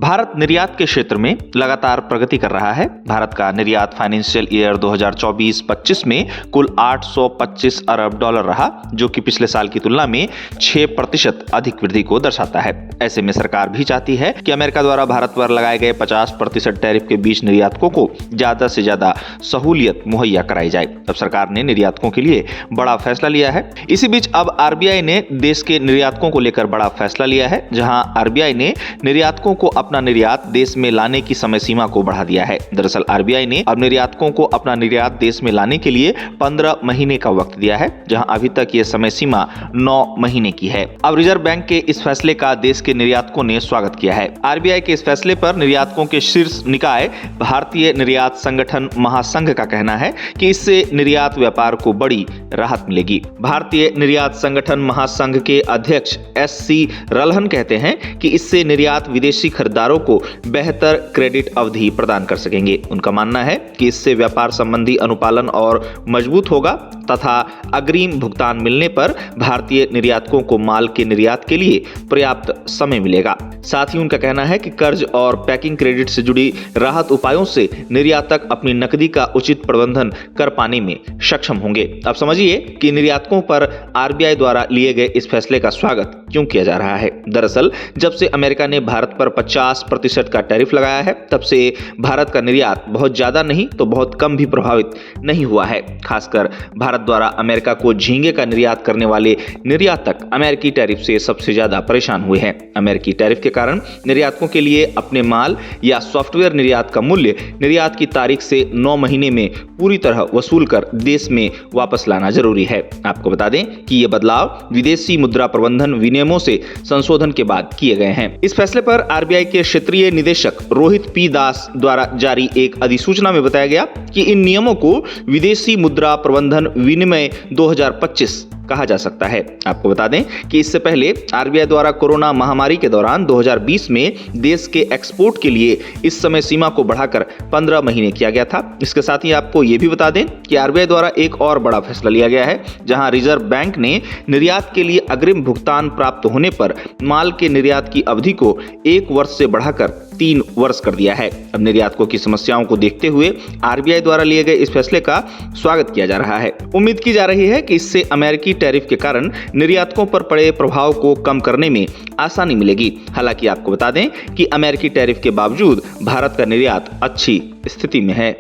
भारत निर्यात के क्षेत्र में लगातार प्रगति कर रहा है। भारत का निर्यात फाइनेंशियल ईयर 2024-25 में कुल 825 अरब डॉलर रहा, जो कि पिछले साल की तुलना में 6% अधिक वृद्धि को दर्शाता है। ऐसे में सरकार भी चाहती है कि अमेरिका द्वारा भारत पर लगाए गए 50% टैरिफ के बीच निर्यातकों को ज्यादा से ज्यादा सहूलियत मुहैया कराई जाए। अब सरकार ने निर्यातकों के लिए बड़ा फैसला लिया है। इसी बीच अब आरबीआई ने देश के निर्यातकों को लेकर बड़ा फैसला लिया है, जहां आरबीआई ने निर्यातकों को अपना निर्यात देश में लाने की समय सीमा को बढ़ा दिया है। दरअसल आरबीआई ने अब निर्यातकों को अपना निर्यात देश में लाने के लिए 15 महीने का वक्त दिया है, जहां अभी तक यह समय सीमा 9 महीने की है। अब रिजर्व बैंक के इस फैसले का देश के निर्यातकों ने स्वागत किया है। आरबीआई के इस फैसले पर निर्यातकों के शीर्ष निकाय भारतीय निर्यात संगठन महासंघ का कहना है कि इससे निर्यात व्यापार को बड़ी राहत मिलेगी। भारतीय निर्यात संगठन महासंघ के अध्यक्ष एस.सी. रल्हन कहते हैं कि इससे निर्यात विदेशी खरीदारों को बेहतर क्रेडिट अवधि प्रदान कर सकेंगे। उनका मानना है कि इससे व्यापार संबंधी अनुपालन और मजबूत होगा तथा अग्रिम भुगतान मिलने पर भारतीय निर्यातकों को माल के निर्यात के लिए पर्याप्त समय मिलेगा। साथ ही उनका कहना है कि कर्ज और पैकिंग क्रेडिट से जुड़ी राहत उपायों से निर्यातक अपनी नकदी का उचित प्रबंधन कर पाने में सक्षम होंगे। अब समझिए कि निर्यातकों पर आरबीआई द्वारा लिए गए इस फैसले का स्वागत क्यों किया जा रहा है। दरअसल जब से अमेरिका ने भारत पर 50% का टैरिफ लगाया है, तब से भारत का निर्यात बहुत ज्यादा नहीं तो बहुत कम भी प्रभावित नहीं हुआ है। खासकर भारत द्वारा अमेरिका को झींगे का निर्यात करने वाले निर्यातक अमेरिकी टैरिफ से सबसे ज्यादा परेशान हुए हैं। अमेरिकी टैरिफ के कारण निर्यातकों के लिए अपने माल या सॉफ्टवेयर निर्यात का मूल्य निर्यात की तारीख से 9 महीने में पूरी तरह वसूल कर देश में वापस लाना जरूरी है। आपको बता दें कि ये बदलाव विदेशी मुद्रा प्रबंधन विनियमों से संशोधन के बाद किए गए हैं। इस फैसले पर आरबीआई के क्षेत्रीय निदेशक रोहित पी दास द्वारा जारी एक अधिसूचना में बताया गया कि इन नियमों को विदेशी मुद्रा प्रबंधन विनिमय 2025 कहा जा सकता है। आपको बता दें कि इससे पहले आरबीआई द्वारा कोरोना महामारी के दौरान 2020 में देश के एक्सपोर्ट के लिए इस समय सीमा को बढ़ाकर 15 महीने किया गया था। इसके साथ ही आपको यह भी बता दें कि आरबीआई द्वारा एक और बड़ा फैसला लिया गया है, जहां रिजर्व बैंक ने निर्यात के लिए अग्रिम भुगतान प्राप्त होने पर माल के निर्यात की अवधि को 1 वर्ष से बढ़ाकर 3 वर्ष कर दिया है। अब निर्यातकों की समस्याओं को देखते हुए आरबीआई द्वारा लिए गए इस फैसले का स्वागत किया जा रहा है। उम्मीद की जा रही है कि इससे अमेरिकी टैरिफ के कारण निर्यातकों पर पड़े प्रभाव को कम करने में आसानी मिलेगी। हालांकि आपको बता दें कि अमेरिकी टैरिफ के बावजूद भारत का निर्यात अच्छी स्थिति में है।